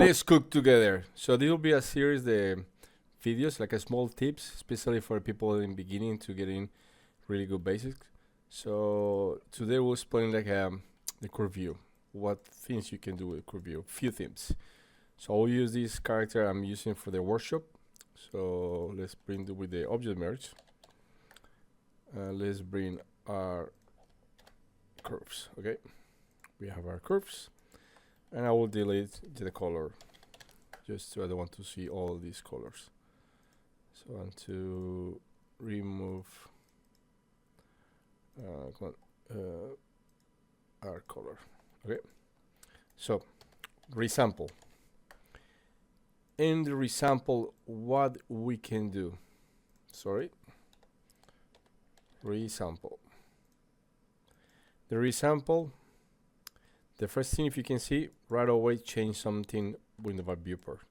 let's cook together. So this will be a series the videos, like a small tips, especially for people in beginning to get in really good basics. So today we'll explain like the curve view, what things you can do with curve view, few things. So I'll use this character I'm using for the workshop. So let's bring it with the object merge. Let's bring our curves. Okay, we have our curves, and I will delete the color, just so I don't want to see all these colors. So I want to remove our color. Okay, so resample. In the resample, what we can do? Sorry, resample. The resample, the first thing, if you can see right away, change something with the viewport.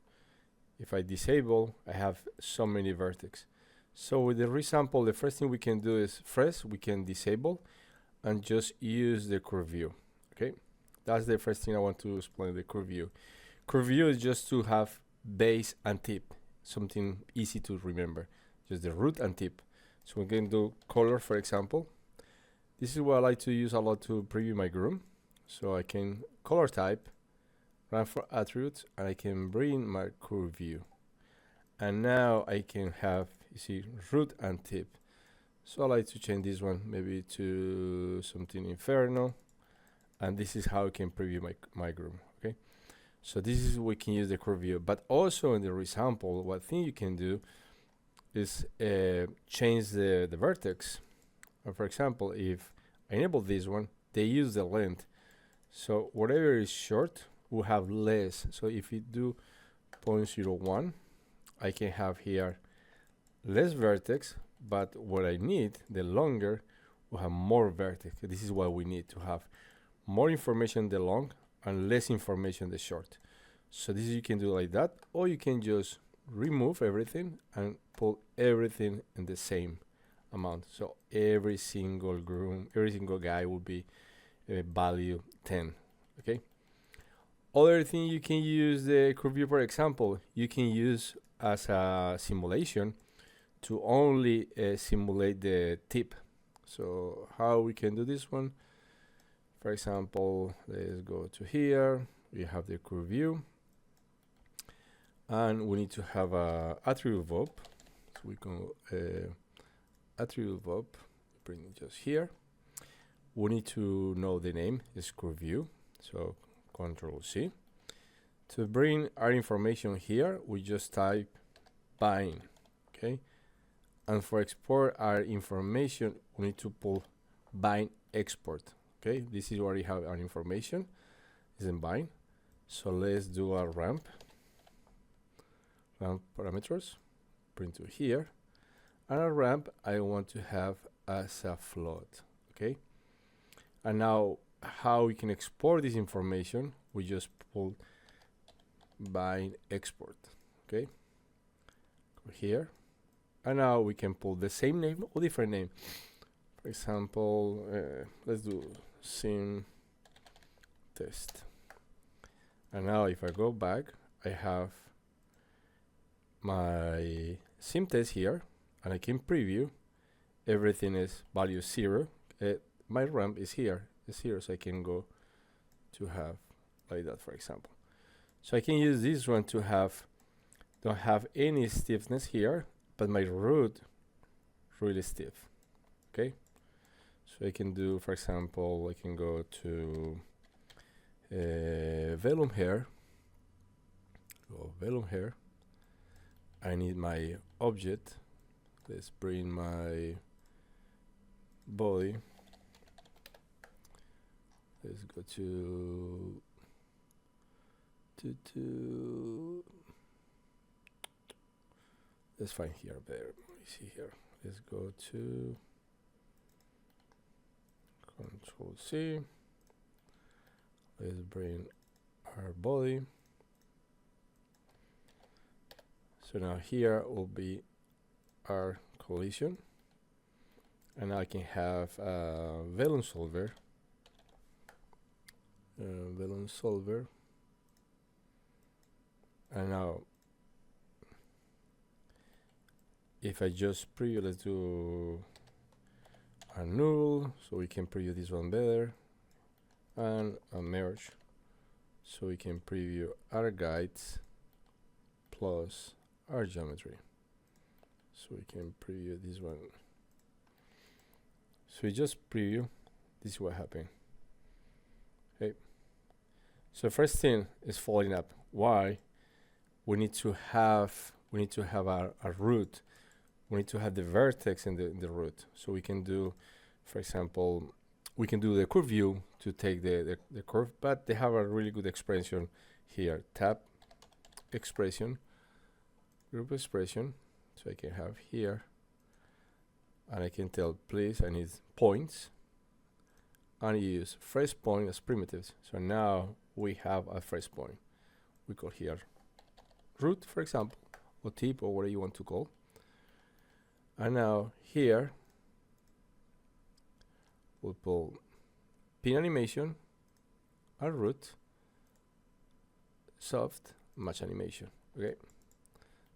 If I disable, I have so many vertex. So with the resample, the first thing we can do is first we can disable and just use the curve view. Okay, that's the first thing I want to explain. The curve view. Curve view is just to have base and tip, something easy to remember, just the root and tip. So we can do color, for example. This is what I like to use a lot to preview my groom. So I can color type, run for attributes, and I can bring my curve view. And now I can have, you see, root and tip. So I like to change this one maybe to something inferno, and this is how I can preview my groom. Okay, so this is we can use the curve view, but also in the resample, what thing you can do is change the vertex. For example, if I enable this one, they use the length. So whatever is short will have less. So if we do 0.01, I can have here less vertex, but what I need, the longer, will have more vertex. This is what we need to have more information the long and less information the short. So this you can do like that, or you can just remove everything and pull everything in the same amount. So every single groom, every single guy will be value 10. Okay. Other thing you can use the curve view, for example, you can use as a simulation to only simulate the tip. So how we can do this one? For example, let's go to here. We have the curve view, and we need to have a attribute verb. So we can attribute verb, bring it just here. We need to know the name is curve view. So Control C. To bring our information here, we just type bind. Okay. And for export our information, we need to pull bind export. Okay, this is where we have our information is in bind. So let's do a ramp parameters, bring to here, and a ramp I want to have as a float. Okay, and now how we can export this information, we just pull bind export. Okay, go here, and now we can pull the same name or different name. For example, let's do sim test. And now if I go back, I have my sim test here, and I can preview. Everything is value 0. My ramp is here, is 0, so I can go to have like that, for example. So I can use this one to have, don't have any stiffness here, but my root really stiff. Okay, so I can do, for example, I can go to velum hair. Go velum hair. I need my object. Let's bring my body. Let's go to let's find here better. Let me see here. Let's go to Control C. Let's bring our body. So now here will be our collision, and I can have a Velum solver. And now if I just preview, let's do a null so we can preview this one better, and a merge so we can preview our guides plus our geometry. So we can preview this one. So we just preview, this is what happened. Okay. So first thing is following up. Why? We need to have our root. We need to have the vertex in the root. So we can do, for example, we can do the curve view to take the curve, but they have a really good expression here. Tab expression, group expression. So I can have here, and I can tell, please, I need points, and use first point as primitives. So now we have a first point. We call here root, for example, or tip, or whatever you want to call. And now here we'll pull pin animation, our root, soft, match animation. Okay.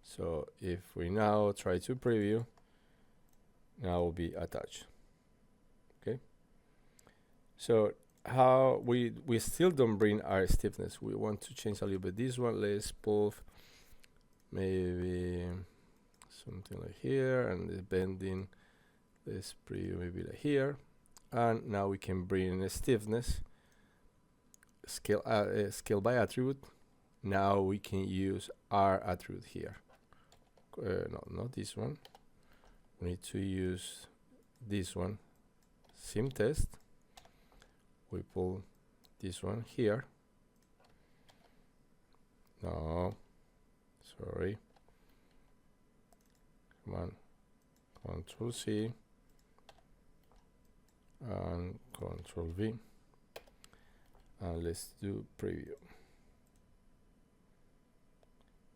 So if we now try to preview, now will be attached. Okay. So how we still don't bring our stiffness. We want to change a little bit this one. Let's pull maybe something like here, and the bending, let's preview maybe like here. And now we can bring in the stiffness, scale by attribute. Now we can use our attribute here. No, not this one. We need to use this one. Sim test. We pull this one here. No, sorry. Come on. Control C and Control V. And let's do preview.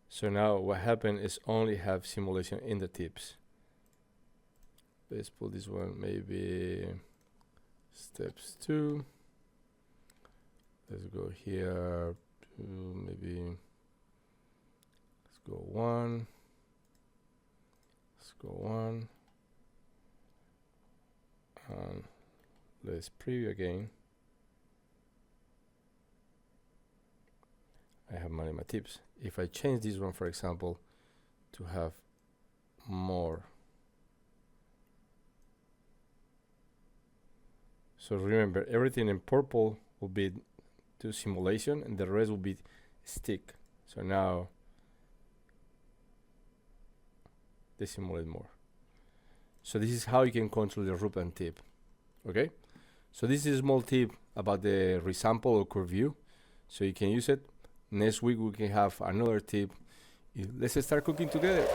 So now what happened is only have simulation in the tips. Let's pull this one, maybe steps 2. Let's go here to maybe, let's go 1. Let's go 1. And let's preview again. I have my tips. If I change this one, for example, to have more. So remember, everything in purple will be to simulation, and the rest will be stick. So now they simulate more. So this is how you can control the root and tip. Okay. So this is a small tip about the resample or curve view. So you can use it. Next week we can have another tip. Let's start cooking together.